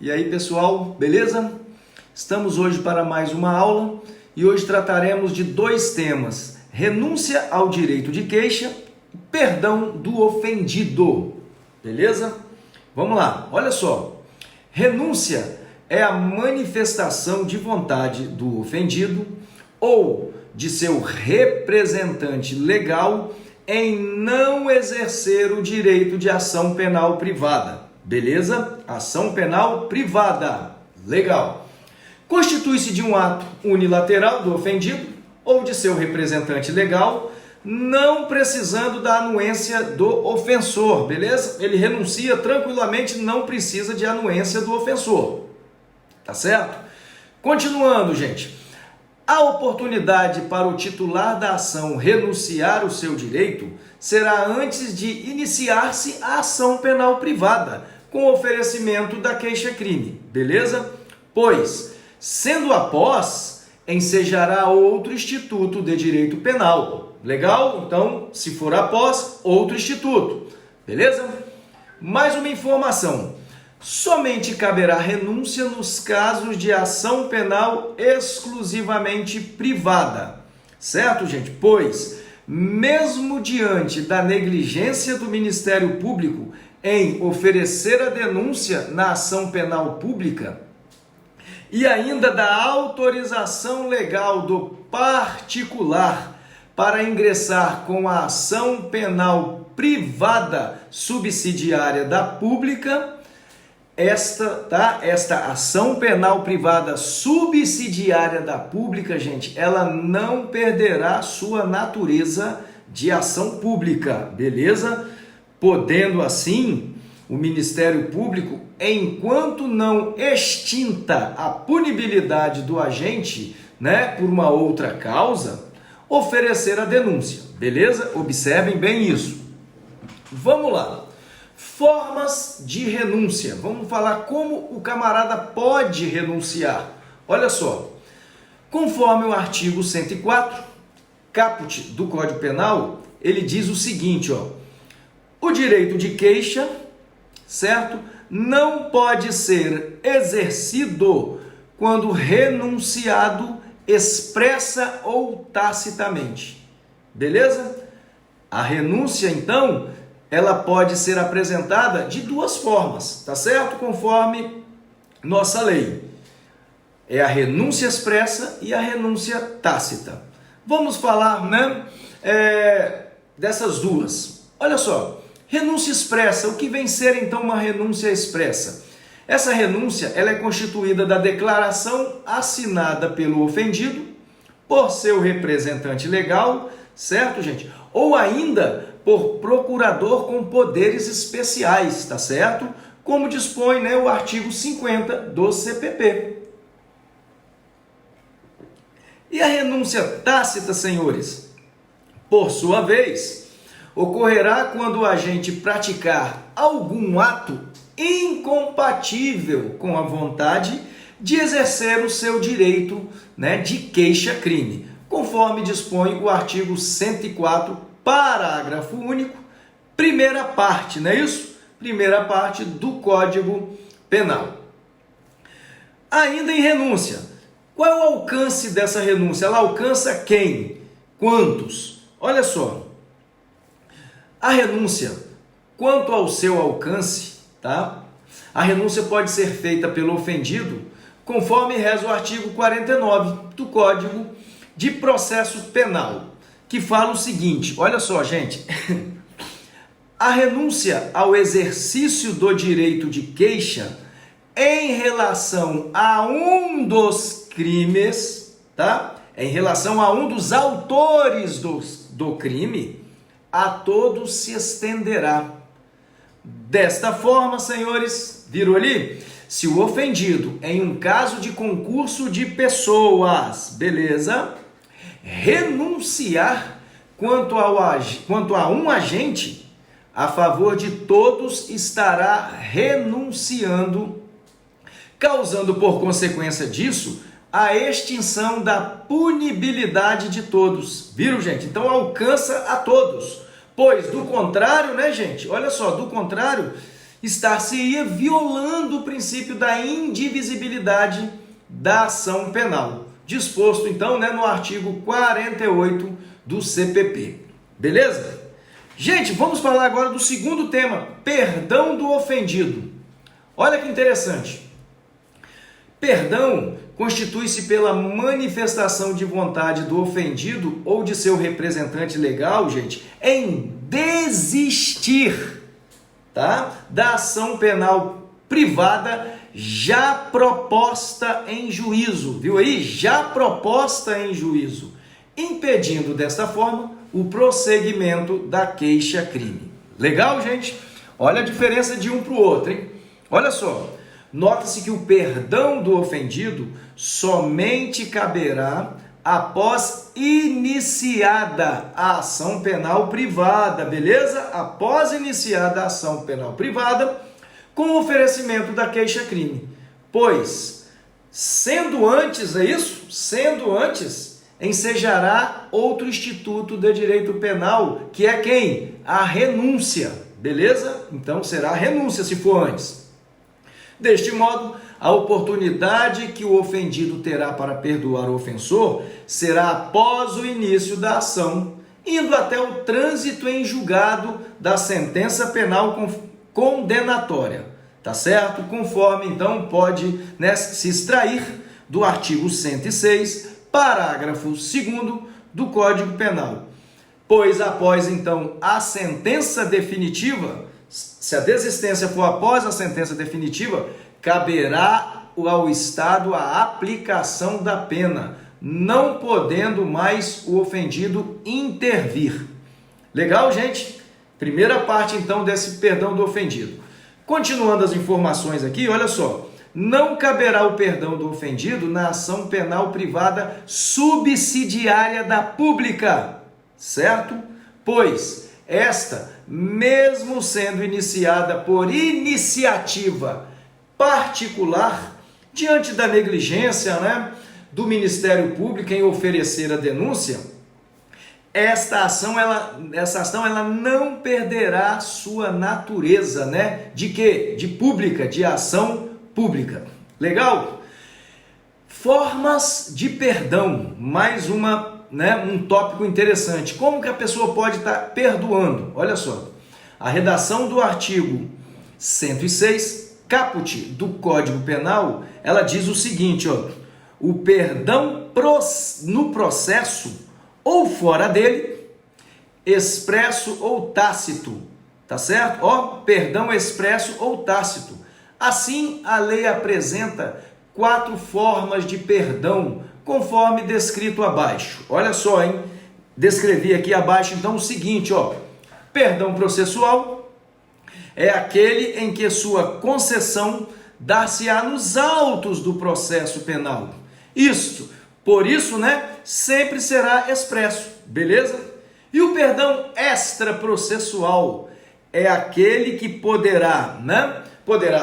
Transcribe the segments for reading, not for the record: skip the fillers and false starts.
E aí, pessoal, beleza? Estamos hoje para mais uma aula e hoje trataremos de dois temas: renúncia ao direito de queixa e perdão do ofendido. Beleza? Vamos lá, olha só. Renúncia é a manifestação de vontade do ofendido ou de seu representante legal em não exercer o direito de ação penal privada. Beleza? Ação penal privada. Legal. Constitui-se de um ato unilateral do ofendido ou de seu representante legal, não precisando da anuência do ofensor. Beleza? Ele renuncia tranquilamente, não precisa de anuência do ofensor. Tá certo? Continuando, gente. A oportunidade para o titular da ação renunciar o seu direito será antes de iniciar-se a ação penal privada, com oferecimento da queixa-crime, beleza? Pois, sendo após, ensejará outro instituto de direito penal. Legal? Então, se for após, outro instituto, beleza? Mais uma informação. Somente caberá renúncia nos casos de ação penal exclusivamente privada. Certo, gente? Pois, mesmo diante da negligência do Ministério Público em oferecer a denúncia na ação penal pública e ainda da autorização legal do particular para ingressar com a ação penal privada subsidiária da pública, esta ação penal privada subsidiária da pública, gente, ela não perderá sua natureza de ação pública, beleza? Podendo assim, o Ministério Público, enquanto não extinta a punibilidade do agente, por uma outra causa, oferecer a denúncia, beleza? Observem bem isso. Vamos lá. Formas de renúncia. Vamos falar como o camarada pode renunciar. Olha só. Conforme o artigo 104, caput do Código Penal, ele diz o seguinte, ó. O direito de queixa, certo? Não pode ser exercido quando renunciado expressa ou tacitamente. Beleza? A renúncia, então, ela pode ser apresentada de duas formas, tá certo? Conforme nossa lei. É a renúncia expressa e a renúncia tácita. Vamos falar, dessas duas. Olha só. Renúncia expressa, o que vem ser então uma renúncia expressa? Essa renúncia ela é constituída da declaração assinada pelo ofendido por seu representante legal, certo, gente? Ou ainda por procurador com poderes especiais, tá certo? Como dispõe o artigo 50 do CPP. E a renúncia tácita, senhores? Por sua vez, ocorrerá quando o agente praticar algum ato incompatível com a vontade de exercer o seu direito de queixa-crime, conforme dispõe o artigo 104, parágrafo único, primeira parte, não é isso? Primeira parte do Código Penal. Ainda em renúncia, qual é o alcance dessa renúncia? Ela alcança quem? Quantos? Olha só. A renúncia, quanto ao seu alcance, tá? A renúncia pode ser feita pelo ofendido, conforme reza o artigo 49 do Código de Processo Penal, que fala o seguinte, olha só, gente, a renúncia ao exercício do direito de queixa em relação a um dos crimes, tá? Em relação a um dos autores do crime, a todos se estenderá. Desta forma, senhores, viram ali? Se o ofendido, em um caso de concurso de pessoas, beleza? Renunciar quanto a um agente, a favor de todos estará renunciando, causando por consequência disso a extinção da punibilidade de todos. Viram, gente? Então alcança a todos. Pois, do contrário, gente? Olha só, do contrário, estar-se-ia violando o princípio da indivisibilidade da ação penal, disposto então, no artigo 48 do CPP. Beleza? Gente, vamos falar agora do segundo tema, perdão do ofendido. Olha que interessante. Perdão constitui-se pela manifestação de vontade do ofendido ou de seu representante legal, gente, em desistir, tá, da ação penal privada já proposta em juízo, viu aí? Já proposta em juízo, impedindo desta forma o prosseguimento da queixa-crime. Legal, gente? Olha a diferença de um para o outro, hein? Olha só. Nota-se que o perdão do ofendido somente caberá após iniciada a ação penal privada, beleza? Após iniciada a ação penal privada, com o oferecimento da queixa-crime. Pois, sendo antes, é isso? Sendo antes, ensejará outro instituto de direito penal, que é quem? A renúncia, beleza? Então será a renúncia se for antes. Deste modo, a oportunidade que o ofendido terá para perdoar o ofensor será após o início da ação, indo até o trânsito em julgado da sentença penal condenatória, tá certo? Conforme, então, pode se extrair do artigo 106, parágrafo 2º do Código Penal. Pois após, então, a sentença definitiva, se a desistência for após a sentença definitiva, caberá ao Estado a aplicação da pena, não podendo mais o ofendido intervir. Legal, gente? Primeira parte, então, desse perdão do ofendido. Continuando as informações aqui, olha só. Não caberá o perdão do ofendido na ação penal privada subsidiária da pública, certo? Pois esta, mesmo sendo iniciada por iniciativa particular, diante da negligência, do Ministério Público em oferecer a denúncia, essa ação ela não perderá sua natureza, de quê? De pública, de ação pública. Legal? Formas de perdão, mais um tópico interessante. Como que a pessoa pode estar perdoando? Olha só, a redação do artigo 106, caput do Código Penal, ela diz o seguinte, o perdão no processo ou fora dele, expresso ou tácito, tá certo? Perdão expresso ou tácito. Assim, a lei apresenta 4 formas de perdão, conforme descrito abaixo. Olha só, hein? Descrevi aqui abaixo, então, o seguinte, perdão processual é aquele em que sua concessão dar-se-á nos autos do processo penal. Por isso, sempre será expresso, beleza? E o perdão extraprocessual é aquele que poderá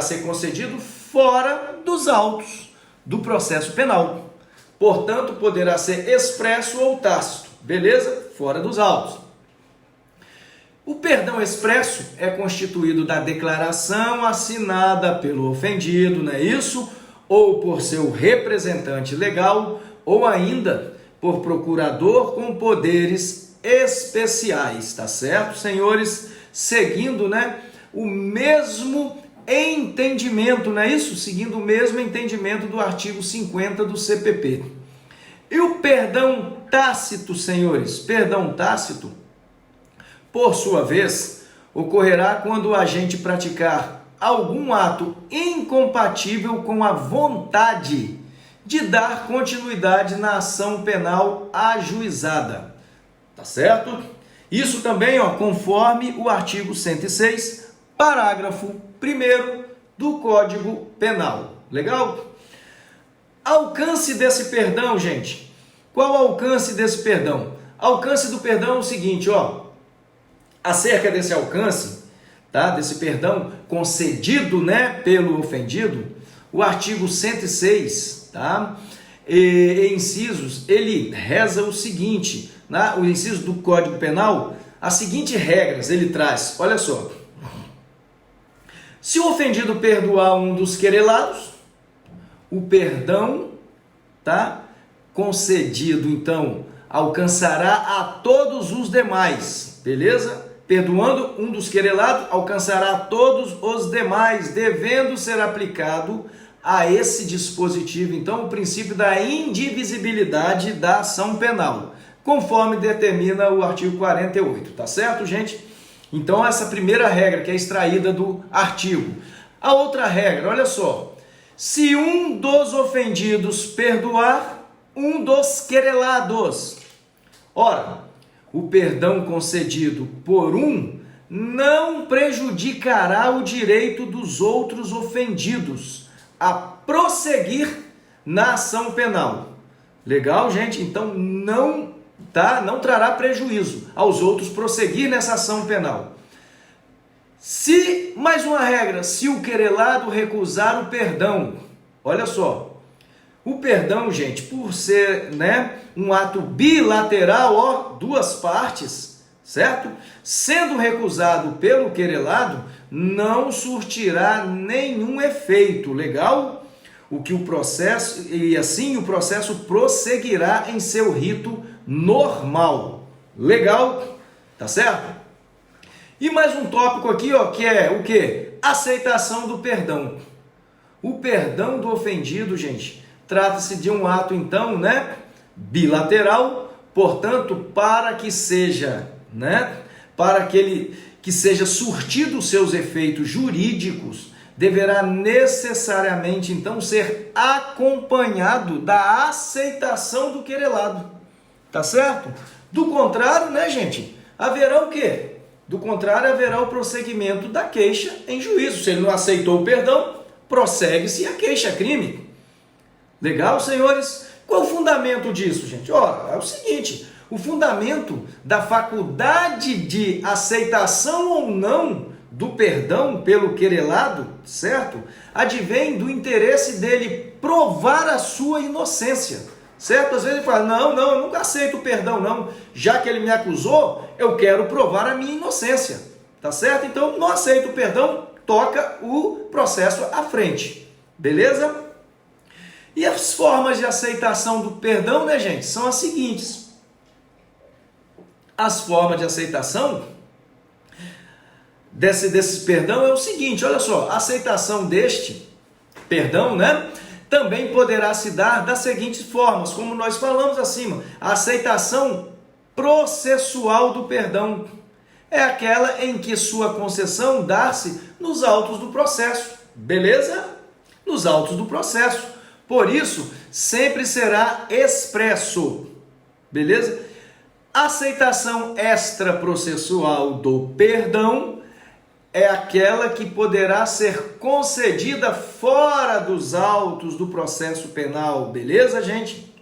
ser concedido fora dos autos do processo penal. Portanto, poderá ser expresso ou tácito, beleza? Fora dos autos. O perdão expresso é constituído da declaração assinada pelo ofendido, não é isso? Ou por seu representante legal, ou ainda por procurador com poderes especiais, tá certo, senhores? Seguindo, o mesmo entendimento, não é isso? Seguindo o mesmo entendimento do artigo 50 do CPP. E o perdão tácito, senhores? Perdão tácito, por sua vez, ocorrerá quando o agente praticar algum ato incompatível com a vontade de dar continuidade na ação penal ajuizada. Tá certo? Isso também, conforme o artigo 106, parágrafo 1º do Código Penal. Legal? Alcance desse perdão, gente. Qual o alcance desse perdão? Alcance do perdão é o seguinte, acerca desse alcance, tá? Desse perdão concedido, pelo ofendido, o artigo 106, tá? Incisos, ele reza o seguinte, o inciso do Código Penal, as seguintes regras ele traz, olha só. Se o ofendido perdoar um dos querelados, o perdão, tá, concedido, então, alcançará a todos os demais, beleza? Perdoando um dos querelados, alcançará a todos os demais, devendo ser aplicado a esse dispositivo, então, o princípio da indivisibilidade da ação penal, conforme determina o artigo 48, tá certo, gente? Então, essa primeira regra que é extraída do artigo. A outra regra, olha só, se um dos ofendidos perdoar um dos querelados, ora, o perdão concedido por um não prejudicará o direito dos outros ofendidos a prosseguir na ação penal. Legal, gente? Então, não trará prejuízo aos outros prosseguir nessa ação penal. Se, mais uma regra, se o querelado recusar o perdão, olha só, o perdão, gente, por ser, um ato bilateral, duas partes, certo? Sendo recusado pelo querelado, não surtirá nenhum efeito, legal? E assim o processo prosseguirá em seu rito normal, legal? Tá certo? E mais um tópico aqui, que é o quê? Aceitação do perdão. O perdão do ofendido, gente, trata-se de um ato, então, bilateral, portanto, para que seja, que seja surtido os seus efeitos jurídicos, deverá necessariamente, então, ser acompanhado da aceitação do querelado. Tá certo? Do contrário, gente, haverá o quê? Do contrário, haverá o prosseguimento da queixa em juízo. Se ele não aceitou o perdão, prossegue-se a queixa-crime. Legal, senhores? Qual o fundamento disso, gente? Ora, é o seguinte, o fundamento da faculdade de aceitação ou não do perdão pelo querelado, certo? Advém do interesse dele provar a sua inocência. Certo? Às vezes ele fala, não, eu nunca aceito o perdão, não. Já que ele me acusou, eu quero provar a minha inocência. Tá certo? Então, não aceito o perdão, toca o processo à frente. Beleza? E as formas de aceitação do perdão, gente, são as seguintes. As formas de aceitação desse perdão é o seguinte, olha só, a aceitação deste perdão, também poderá se dar das seguintes formas, como nós falamos acima. A aceitação processual do perdão é aquela em que sua concessão dá-se nos autos do processo, beleza? Nos autos do processo. Por isso, sempre será expresso, beleza? A aceitação extraprocessual do perdão é aquela que poderá ser concedida fora dos autos do processo penal, beleza, gente?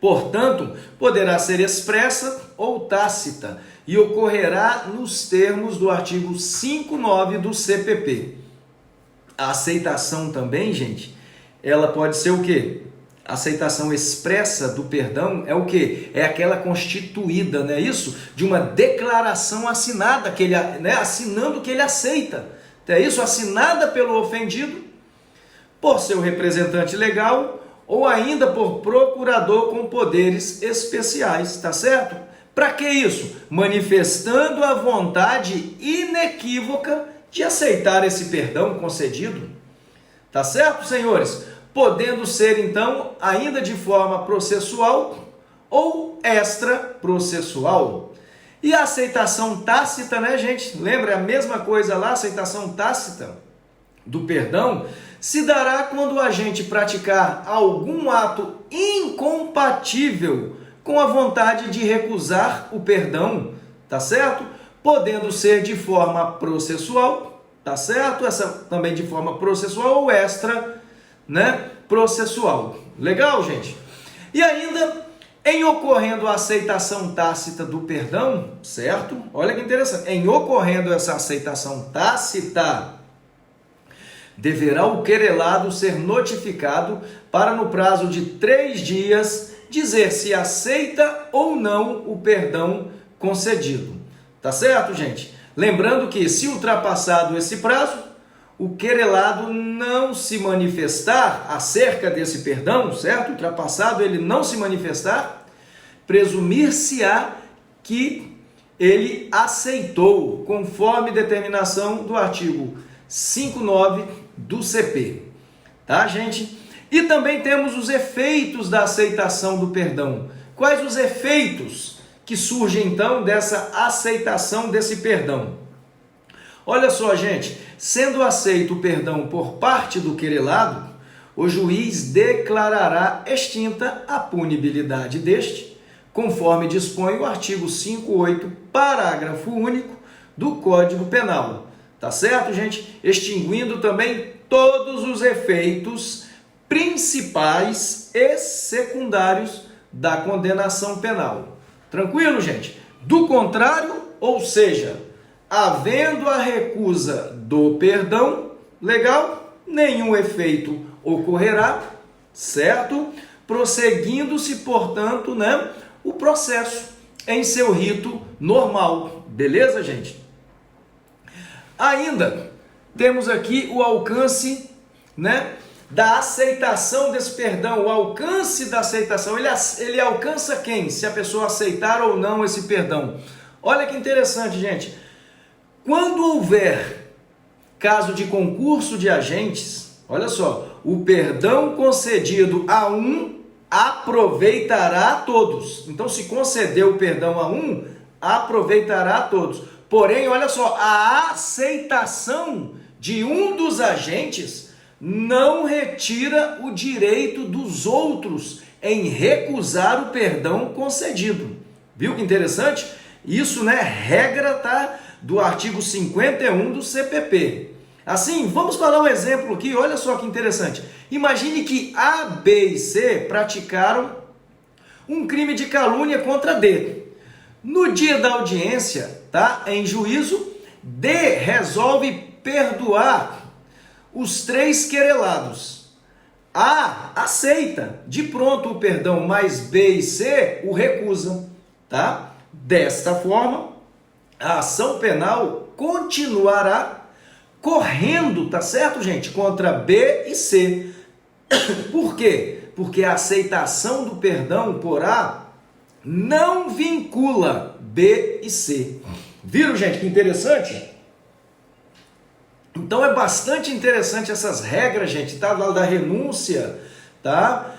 Portanto, poderá ser expressa ou tácita e ocorrerá nos termos do artigo 59 do CPP. A aceitação também, gente, ela pode ser o quê? A aceitação expressa do perdão é o quê? É aquela constituída, não é isso? De uma declaração assinada, que ele, assinando que ele aceita. É isso? Assinada pelo ofendido, por seu representante legal ou ainda por procurador com poderes especiais, tá certo? Para que isso? Manifestando a vontade inequívoca de aceitar esse perdão concedido. Tá certo, senhores? Podendo ser, então, ainda de forma processual ou extraprocessual. E a aceitação tácita, gente? Lembra a mesma coisa lá, a aceitação tácita do perdão se dará quando o agente praticar algum ato incompatível com a vontade de recusar o perdão, tá certo? Podendo ser de forma processual, tá certo? Essa também de forma processual ou processual. Legal, gente? E ainda, em ocorrendo a aceitação tácita do perdão, certo? Olha que interessante. Em ocorrendo essa aceitação tácita, deverá o querelado ser notificado para, no prazo de 3 dias, dizer se aceita ou não o perdão concedido. Tá certo, gente? Lembrando que, se ultrapassado esse prazo, o querelado não se manifestar acerca desse perdão, certo? Ultrapassado ele não se manifestar, presumir-se-á que ele aceitou, conforme determinação do artigo 59 do CP. Tá, gente? E também temos os efeitos da aceitação do perdão. Quais os efeitos que surgem, então, dessa aceitação desse perdão? Olha só, gente, sendo aceito o perdão por parte do querelado, o juiz declarará extinta a punibilidade deste, conforme dispõe o artigo 58, parágrafo único do Código Penal. Tá certo, gente? Extinguindo também todos os efeitos principais e secundários da condenação penal. Tranquilo, gente? Do contrário, ou seja, havendo a recusa do perdão legal, nenhum efeito ocorrerá, certo? Prosseguindo-se, portanto, né, o processo em seu rito normal. Beleza, gente? Ainda temos aqui o alcance, né, da aceitação desse perdão, o alcance da aceitação. Ele alcança quem? Se a pessoa aceitar ou não esse perdão. Olha que interessante, gente. Quando houver caso de concurso de agentes, olha só, o perdão concedido a um aproveitará a todos. Então, se concedeu o perdão a um, aproveitará a todos. Porém, olha só, a aceitação de um dos agentes não retira o direito dos outros em recusar o perdão concedido. Viu que interessante? Isso, né, regra, tá, do artigo 51 do CPP. Assim, vamos falar um exemplo aqui, olha só que interessante. Imagine que A, B e C praticaram um crime de calúnia contra D. No dia da audiência, tá, em juízo, D resolve perdoar os três querelados. A aceita de pronto o perdão, mas B e C o recusam, tá? Desta forma, a ação penal continuará correndo, tá certo, gente? Contra B e C. Por quê? Porque a aceitação do perdão por A não vincula B e C. Viram, gente, que interessante? Então é bastante interessante essas regras, gente, tá? Da renúncia, tá?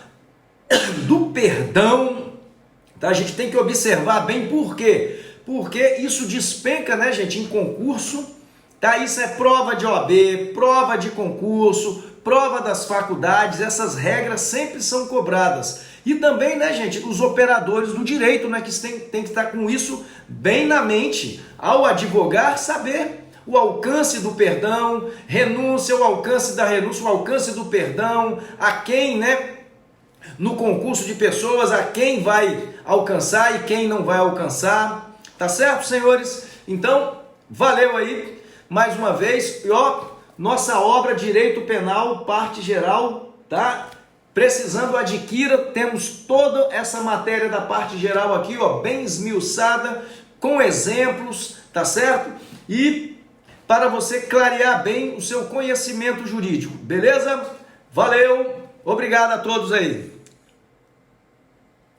Do perdão, tá? A gente tem que observar bem por quê? Porque isso despenca, né, gente, em concurso, tá? Isso é prova de OAB, prova de concurso, prova das faculdades, essas regras sempre são cobradas. E também, né, gente, os operadores do direito, né, que tem que estar com isso bem na mente, ao advogar, saber o alcance do perdão, renúncia, o alcance da renúncia, o alcance do perdão, a quem, né, no concurso de pessoas, a quem vai alcançar e quem não vai alcançar, tá certo, senhores? Então, valeu aí, mais uma vez, e ó, nossa obra Direito Penal, parte geral, tá? Precisando, adquira, temos toda essa matéria da parte geral aqui, ó, bem esmiuçada, com exemplos, tá certo? E para você clarear bem o seu conhecimento jurídico, beleza? Valeu, obrigado a todos aí.